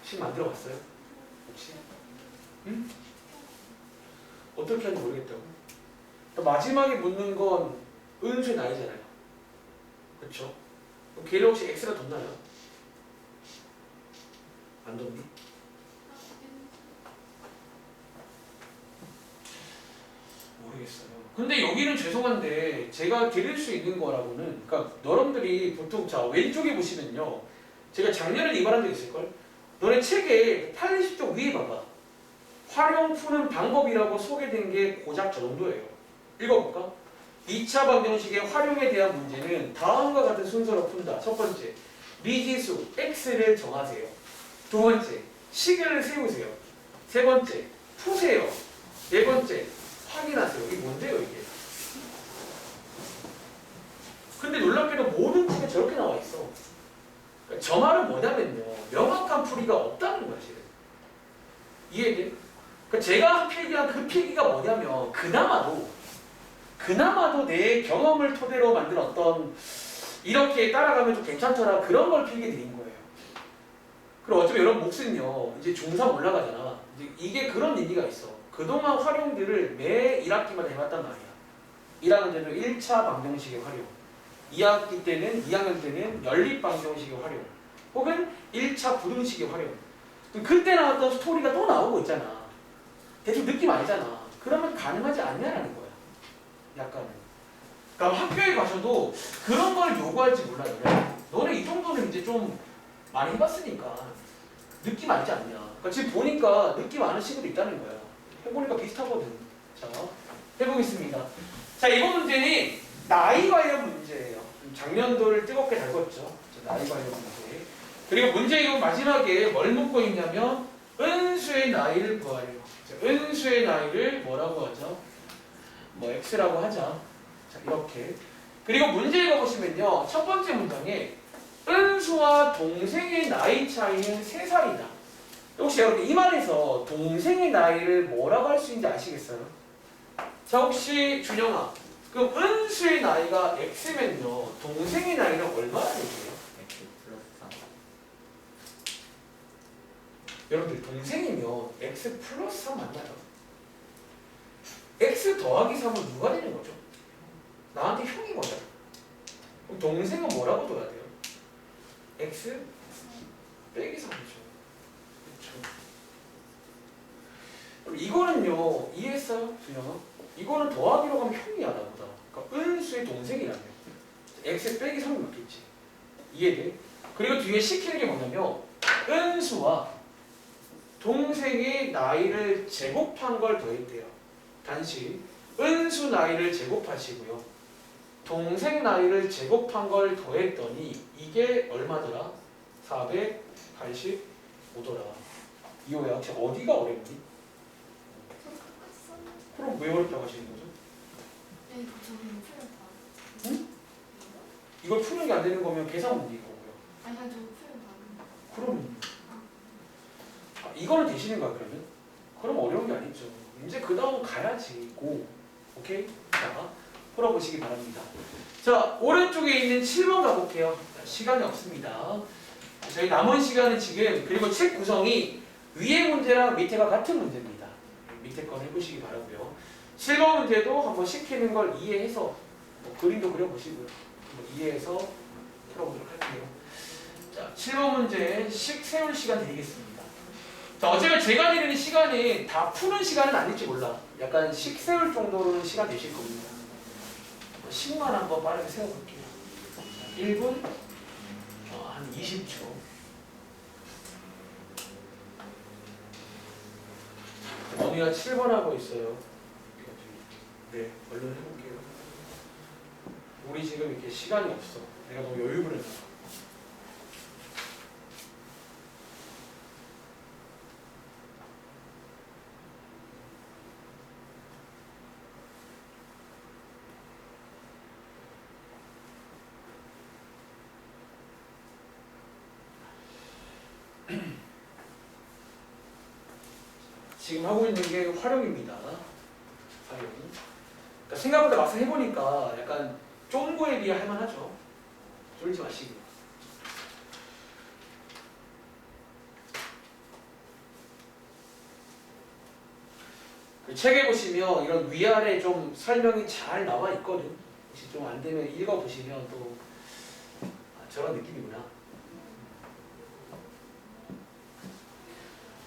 식 만들어 봤어요? 혹시? 응? 어떻게 하는지 모르겠다고. 마지막에 묻는 건 은수의 나이잖아요. 그렇죠? 그럼 걔를 혹시 x가 뒀나요? 안 뒀니? 모르겠어요. 근데 여기는 죄송한데 제가 드릴 수 있는 거라고는, 그러니까 여러분들이 보통 자 왼쪽에 보시면요, 제가 작년에 이발한 적 있을걸? 너네 책에 80쪽 위에 봐봐. 활용 푸는 방법이라고 소개된 게 고작 저 정도예요. 읽어볼까? 2차 방정식의 활용에 대한 문제는 다음과 같은 순서로 푼다. 첫 번째, 미지수 x를 정하세요. 두 번째, 식을 세우세요. 세 번째, 푸세요. 네 번째, 확인하세요. 이게 뭔데요, 이게? 근데 놀랍게도 모든 책에 저렇게 나와 있어. 그러니까 저 말은 뭐냐면요, 명확한 풀이가 없다는 거야, 지금. 이해돼? 그러니까 제가 한 필기한 그 필기가 뭐냐면 그나마도 내 경험을 토대로 만든 어떤 이렇게 따라가면 좀 괜찮더라 그런 걸 필기 드린 거예요. 그리고 어차피 여러분 몫은요, 이제 중3 올라가잖아. 이제 이게 그런 의미가 있어. 그동안 활용들을 매 1학기마다 해봤단 말이야. 1학년 때는 1차 방정식의 활용, 2학기 때는 2학년 때는 연립 방정식의 활용, 혹은 1차 부등식의 활용. 그때 나왔던 스토리가 또 나오고 있잖아. 대충 느낌 알잖아. 그러면 가능하지 않냐라는 거야. 약간은. 그러니까 학교에 가셔도 그런 걸 요구할지 몰라요. 너네 이 정도는 이제 좀 많이 해봤으니까 느낌 알지 않냐. 그러니까 지금 보니까 느낌 아는 식으로 있다는 거야. 해보니까 비슷하거든. 자, 해보겠습니다. 자, 이번 문제는 나이 관련 문제예요. 작년도를 뜨겁게 달궜죠. 자, 나이 관련 문제. 그리고 문제 이거 마지막에 뭘 묻고 있냐면 은수의 나이를 구하래요. 자, 은수의 나이를 뭐라고 하죠? 뭐 x라고 하자. 자, 이렇게. 그리고 문제 읽어보시면요, 첫 번째 문장에 은수와 동생의 나이 차이는 3살이다. 혹시 여러분 이 말에서 동생의 나이를 뭐라고 할 수 있는지 아시겠어요? 자, 혹시 준영아, 그럼 은수의 나이가 X면요 동생의 나이는 얼마나 되게요? X 플러스 3. 여러분들 동생이면 X 플러스 3 맞나요? X 더하기 3은 누가 되는 거죠? 나한테 형이 거잖아. 그럼 동생은 뭐라고 둬야 돼요? X 빼기 3이죠. 그렇죠. 그럼 이거는요 이해했어요? 준영아? 이거는 더하기로 가면 형이야 나보다. 그러니까 은수의 동생이라며. X 빼기 3이 맞겠지. 이해돼? 그리고 뒤에 시키는 게 뭐냐면 은수와 동생의 나이를 제곱한 걸 더했대요. 단식 은수 나이를 제곱하시고요. 동생 나이를 제곱한 걸 더했더니 이게 얼마더라? 485더라. 이호야, 혹시 어디가 어렵니? 그럼 왜 어렵다고 하시는 거죠? 응? 이걸 푸는 게 안 되는 거면 계산 문제인 거고요. 그럼 이거는 되시는 거야 그러면? 그럼 어려운 게 아니죠. 이제 그 다음 가야지. 고. 오케이? 자, 풀어보시기 바랍니다. 자, 오른쪽에 있는 7번 가볼게요. 자, 시간이 없습니다. 저희 남은 시간은 지금 그리고 책 구성이 위에 문제랑 밑에가 같은 문제입니다. 밑에 건 해보시기 바라고요. 7번 문제도 한번 시키는 걸 이해해서 뭐 그림도 그려보시고요. 이해해서 풀어보도록 할게요. 자, 7번 문제 식 세울 시간 드리겠습니다. 자, 어차피 제가 드리는 시간이 다 푸는 시간은 아닐지 몰라. 약간 식 세울 정도로는 시간 되실 겁니다. 식만 한번 빠르게 세워볼게요. 1분, 한 20초. 어미가 7번 하고 있어요. 네, 얼른 해볼게요. 우리 지금 이렇게 시간이 없어. 내가 너무 여유 부렸어. 지금 하고 있는 게 활용입니다. 활용. 그러니까 생각보다 막상 해보니까 약간 쫑구에 비해 할만하죠. 쫄지 마시고. 그 책에 보시면 이런 위아래 좀 설명이 잘 나와 있거든. 혹시 좀 안 되면 읽어보시면 또 저런 느낌이구나.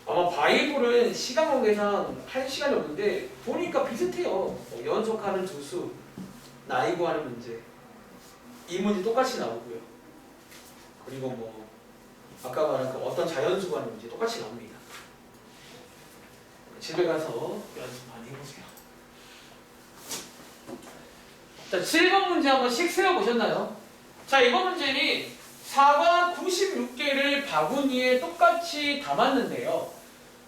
아마 바이블은 시간 관계상 할 시간이 없는데 보니까 비슷해요. 뭐 연속하는 두수, 나이 구하는 문제. 이 문제 똑같이 나오고요. 그리고 뭐 아까 말한 그 어떤 자연수 구하는 문제 똑같이 나옵니다. 집에 가서 연습 많이 해보세요. 자, 7번 문제 한번씩 세워보셨나요? 자, 이번 문제는 사과 96개를 바구니에 똑같이 담았는데요.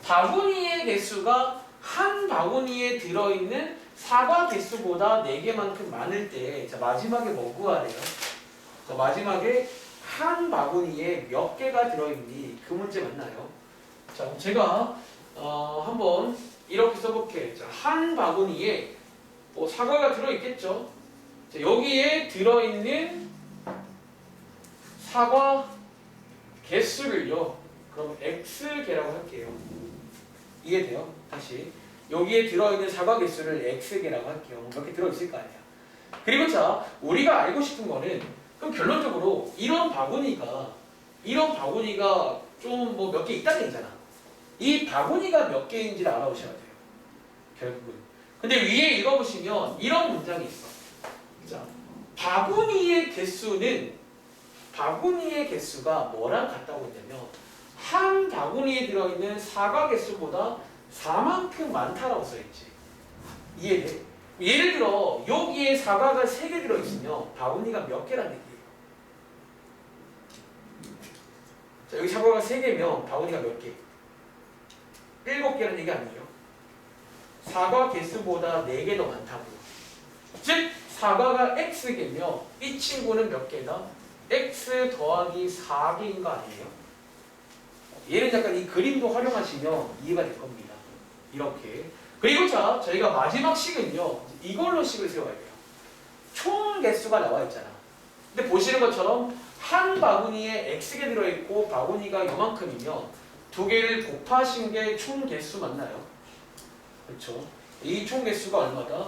바구니의 개수가 한 바구니에 들어있는 사과 개수보다 4개만큼 많을 때, 자, 마지막에 뭐 구하래요? 자, 마지막에 한 바구니에 몇 개가 들어있니? 그 문제 맞나요? 자, 그럼 제가 한번 이렇게 써볼게요. 자, 한 바구니에 뭐 사과가 들어있겠죠? 자, 여기에 들어있는 사과 개수를요. 그럼 X개라고 할게요. 이해돼요? 다시 여기에 들어있는 사과 개수를 X개라고 할게요. 몇 개 들어있을 거 아니야. 그리고 자, 우리가 알고 싶은 거는 그럼 결론적으로 이런 바구니가 좀 뭐 몇 개 있다는 얘기잖아. 이 바구니가 몇 개인지를 알아보셔야 돼요. 결국은. 근데 위에 읽어보시면 이런 문장이 있어. 자, 바구니의 개수가 뭐랑 같다고 했냐면 한 바구니에 들어있는 사과 개수보다 4만큼 많다라고 써있지. 이해돼? 예를 들어 여기에 사과가 3개 들어있으면 바구니가 몇 개란 얘기예요? 자, 여기 사과가 3개면 바구니가 몇 개? 7개란 얘기 아니에요? 사과 개수보다 4개 더 많다고요. 즉 사과가 X개며 이 친구는 몇 개다? X 더하기 4개인 거 아니에요? 얘는 약간 이 그림도 활용하시면 이해가 될 겁니다. 이렇게. 그리고 자, 저희가 마지막 식은요. 이걸로 식을 세워야 돼요. 총 개수가 나와 있잖아. 근데 보시는 것처럼 한 바구니에 X개 들어있고 바구니가 요만큼이면 두 개를 곱하신 게 총 개수 맞나요? 그렇죠. 이 총 개수가 얼마다?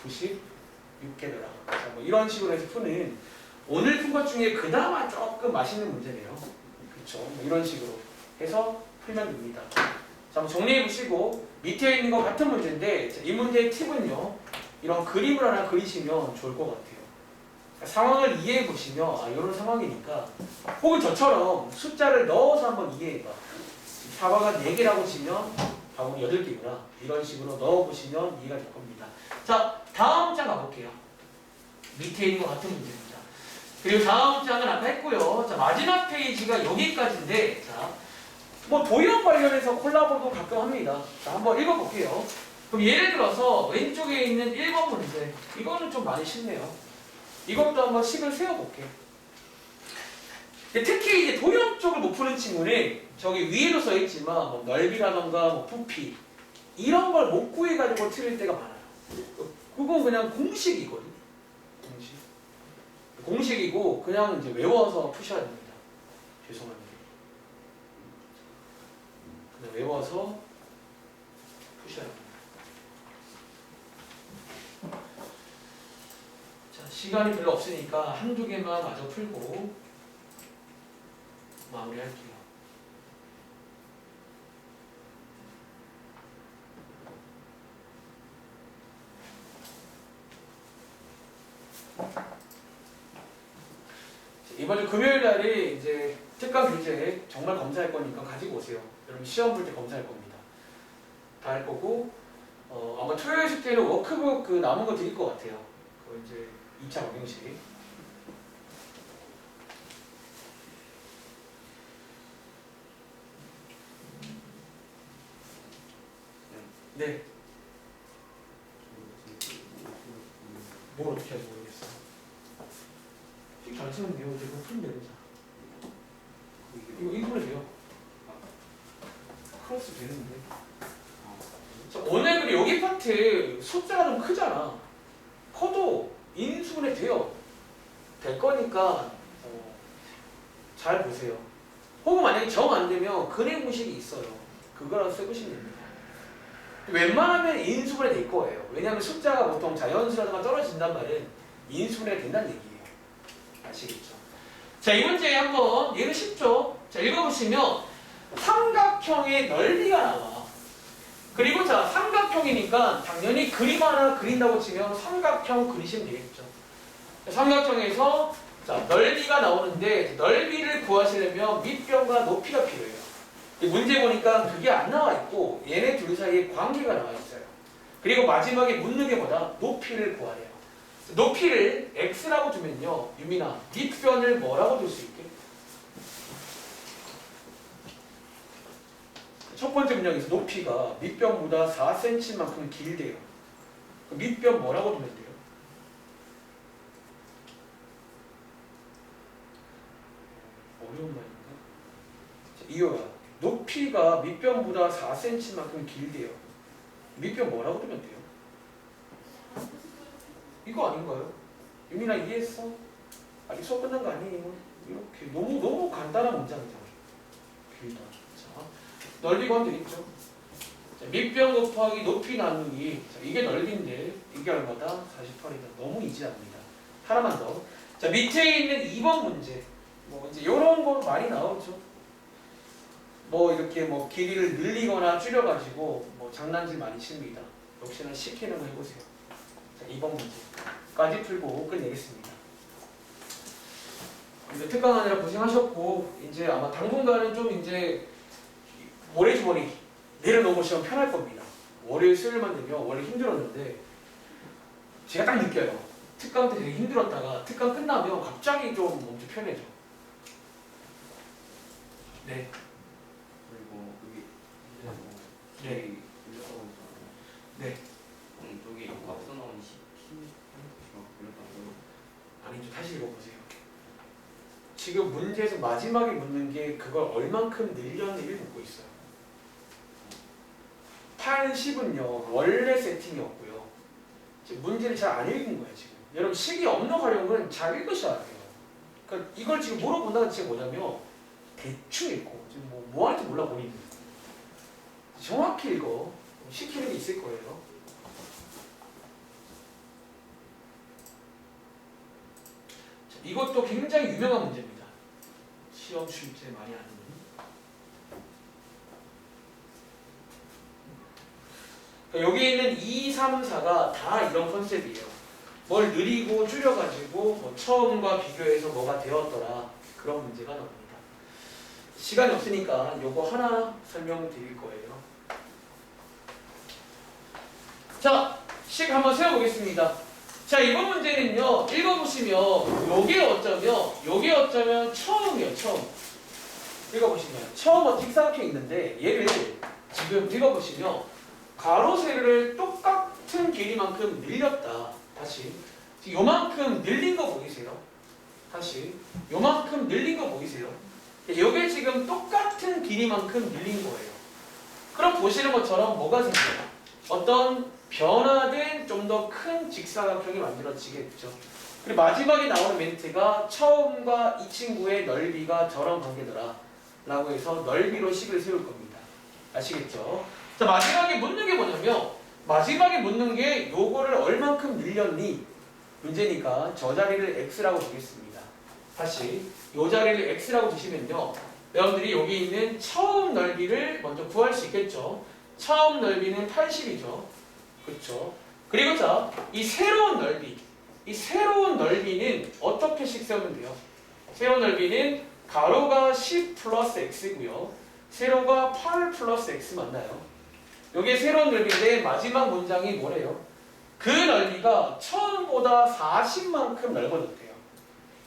96개더라. 자, 뭐 이런 식으로 해서 푸는 오늘 푼 것 중에 그나마 조금 맛있는 문제네요. 그렇죠. 뭐 이런 식으로 해서 풀면 됩니다. 자, 한번 정리해 보시고 밑에 있는 거 같은 문제인데 이 문제의 팁은요. 이런 그림을 하나 그리시면 좋을 것 같아요. 상황을 이해해 보시면 아 이런 상황이니까 혹은 저처럼 숫자를 넣어서 한번 이해해 봐. 사과가 4개라고 치면 바구니 8개구나. 이런 식으로 넣어보시면 이해가 될 겁니다. 자, 다음 장 가볼게요. 밑에 있는 것 같은 문제입니다. 그리고 다음 장은 아까 했고요. 자, 마지막 페이지가 여기까지인데 자, 뭐 도형 관련해서 콜라보도 가끔 합니다. 자, 한번 읽어볼게요. 그럼 예를 들어서 왼쪽에 있는 1번 문제 이거는 좀 많이 쉽네요. 이것도 한번 식을 세워볼게요. 특히 이제 도형 쪽을 못 푸는 친구는 저기 위에도 써있지만 뭐 넓이라던가 뭐 부피 이런 걸 못 구해가지고 틀릴 때가 많아요. 그건 그냥 공식이거든. 공식이고 그냥 이제 외워서 푸셔야 됩니다. 죄송합니다. 그냥 외워서 푸셔야 됩니다. 자, 시간이 별로 없으니까 한두 개만 마저 풀고 마무리할게요. 이번 주 금요일 날이 이제 특강 교재 정말 검사할 거니까 가지고 오세요. 여러분 시험 볼 때 검사할 겁니다. 다 할 거고 아마 토요일 숙제는 워크북 그 남은 거 드릴 것 같아요. 그거 이제 2차 적용식. 네. 뭘 어떻게 할지 모르겠어. 잘 쓰면 돼요. 이제 그거 풀면 되잖아. 이거 인터넷 돼요. 크로스 되는데. 자, 오늘 그리고 여기 파트 숫자가 좀 크잖아. 커도 인수분해 돼요. 될 거니까 잘 보세요. 혹은 만약에 정 안 되면 근해 공식이 있어요. 그거랑 써보시면 됩니다. 웬만하면 인수분해 될 거예요. 왜냐하면 숫자가 보통 자연수라든가 떨어진단 말은 인수분해 된다는 얘기예요. 아시겠죠? 자, 이 문제 한번 얘는 쉽죠? 자, 읽어보시면 삼각형의 넓이가 나와. 그리고 자, 삼각형이니까 당연히 그림 하나 그린다고 치면 삼각형 그리시면 되겠죠. 삼각형에서 자, 넓이가 나오는데 넓이를 구하시려면 밑변과 높이가 필요해요. 이 문제 보니까 그게 안 나와 있고 얘네 둘 사이에 관계가 나와 있어요. 그리고 마지막에 묻는 게 뭐다? 높이를 구하래요. 높이를 x라고 두면요. 유민아, 밑변을 뭐라고 둘 수 있게? 첫 번째 문장에서 높이가 밑변보다 4cm만큼 길대요. 밑변 뭐라고 두면 돼요? 어려운 말인가? 이유가 높이가 밑변보다 4cm만큼 길대요. 밑변 뭐라고 두면 돼요? 이거 아닌가요? 유민아 이해했어? 아직 수업 끝난 거 아니에요? 이렇게 너무 간단한 문장이잖아. 길다. 자, 넓이고 하면 되겠죠? 자, 밑변 곱하기 높이 나누기. 자, 이게 넓이인데 이게 얼마다? 48이다. 너무 이지합니다. 하나만 더. 자, 밑에 있는 2번 문제. 뭐 이제 이런 거 많이 나오죠. 뭐 이렇게 뭐 길이를 늘리거나 줄여가지고 뭐 장난질 많이 칩니다. 역시나 시키는 거 해보세요. 자, 2번 문제까지 풀고 끝내겠습니다. 이제 특강하느라 고생하셨고 이제 아마 당분간은 좀 이제 모래주머니 내려놓으시면 편할 겁니다. 월요일 수요일만 되면 원래 힘들었는데 제가 딱 느껴요. 특강 때 되게 힘들었다가 특강 끝나면 갑자기 좀 엄청 편해져. 네. 그리고 여기 네. 네. 저기 앞서 나온 아니 좀 아니 좀 다시 읽어보세요. 지금 문제에서 마지막에 묻는 게 그걸 얼만큼 늘렸는지를 묻고 있어요. 8, 10은요 원래 세팅이었고요. 지금 문제를 잘 안 읽은 거예요 지금. 여러분 식이 없는 활용은 잘 읽으셔야 돼요. 그러니까 이걸 지금 물어본다는 뜻이 뭐냐면 대충 읽고 지금 뭐 할지 몰라 본인들. 정확히 읽어. 시키는 게 있을 거예요. 자, 이것도 굉장히 유명한 문제입니다. 시험 출제 많이 하는. 그러니까 여기 있는 2, 3, 4가 다 이런 컨셉이에요. 뭘 느리고 줄여가지고 뭐 처음과 비교해서 뭐가 되었더라. 그런 문제가 나옵니다. 시간이 없으니까 요거 하나 설명드릴 거예요. 자, 식 한번 세워보겠습니다. 자, 이번 문제는요, 읽어보시면 요게 어쩌면 처음이에요, 처음. 읽어보시면 처음 어떻게 생각해 있는데 얘를 지금 읽어보시면 가로 세로를 똑같은 길이만큼 늘렸다. 다시 요만큼 늘린 거 보이세요? 다시 요만큼 늘린 거 보이세요? 요게 지금 똑같은 길이만큼 늘린 거예요. 그럼 보시는 것처럼 뭐가 생겨요? 어떤 변화된 좀 더 큰 직사각형이 만들어지겠죠. 그리고 마지막에 나오는 멘트가 처음과 이 친구의 넓이가 저런 관계더라 라고 해서 넓이로 식을 세울 겁니다. 아시겠죠? 자, 마지막에 묻는 게 뭐냐면 마지막에 묻는 게 요거를 얼만큼 늘렸니? 문제니까 저 자리를 x라고 두겠습니다. 다시 요 자리를 x라고 두시면요, 여러분들이 여기 있는 처음 넓이를 먼저 구할 수 있겠죠. 처음 넓이는 80이죠. 그렇죠? 그리고 자, 이 새로운 넓이는 어떻게씩 세우면 돼요? 새로운 넓이는 가로가 10 플러스 x고요. 세로가 8 플러스 x 맞나요? 이게 새로운 넓이인데 마지막 문장이 뭐래요? 그 넓이가 처음보다 40만큼 넓어졌대요.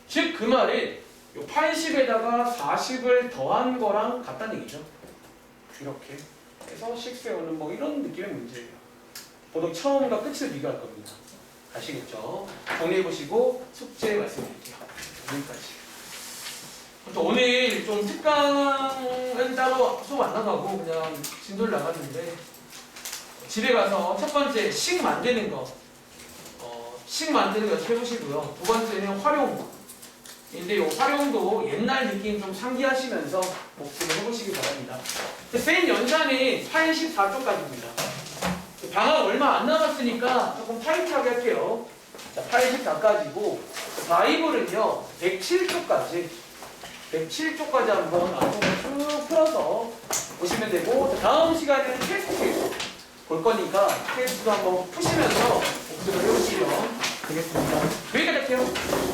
즉 그 말은 요 80에다가 40을 더한 거랑 같다는 얘기죠. 이렇게 해서 식 세우는 뭐 이런 느낌의 문제예요. 보통 처음과 끝을 비교할 겁니다. 아시겠죠? 정리해보시고 숙제 말씀드릴게요. 여기까지. 또 오늘 좀 특강은 따로 수업 안 나가고 그냥 진도를 나갔는데 집에 가서 첫 번째 식 만드는 거 연습해 보시고요. 두 번째는 활용. 근데 이 활용도 옛날 느낌 좀 상기하시면서 복습을 해보시기 바랍니다. 센 연산은 84쪽까지입니다. 방학 얼마 안 남았으니까 조금 타이트하게 할게요. 자, 84까지고 바이블은요 107쪽까지 한번 안쪽을 쭉 풀어서 보시면 되고, 다음 시간에는 테스트 볼 거니까 테스트도 한번 푸시면서 복습을 해보시면 되겠습니다. 여기까지 할게요.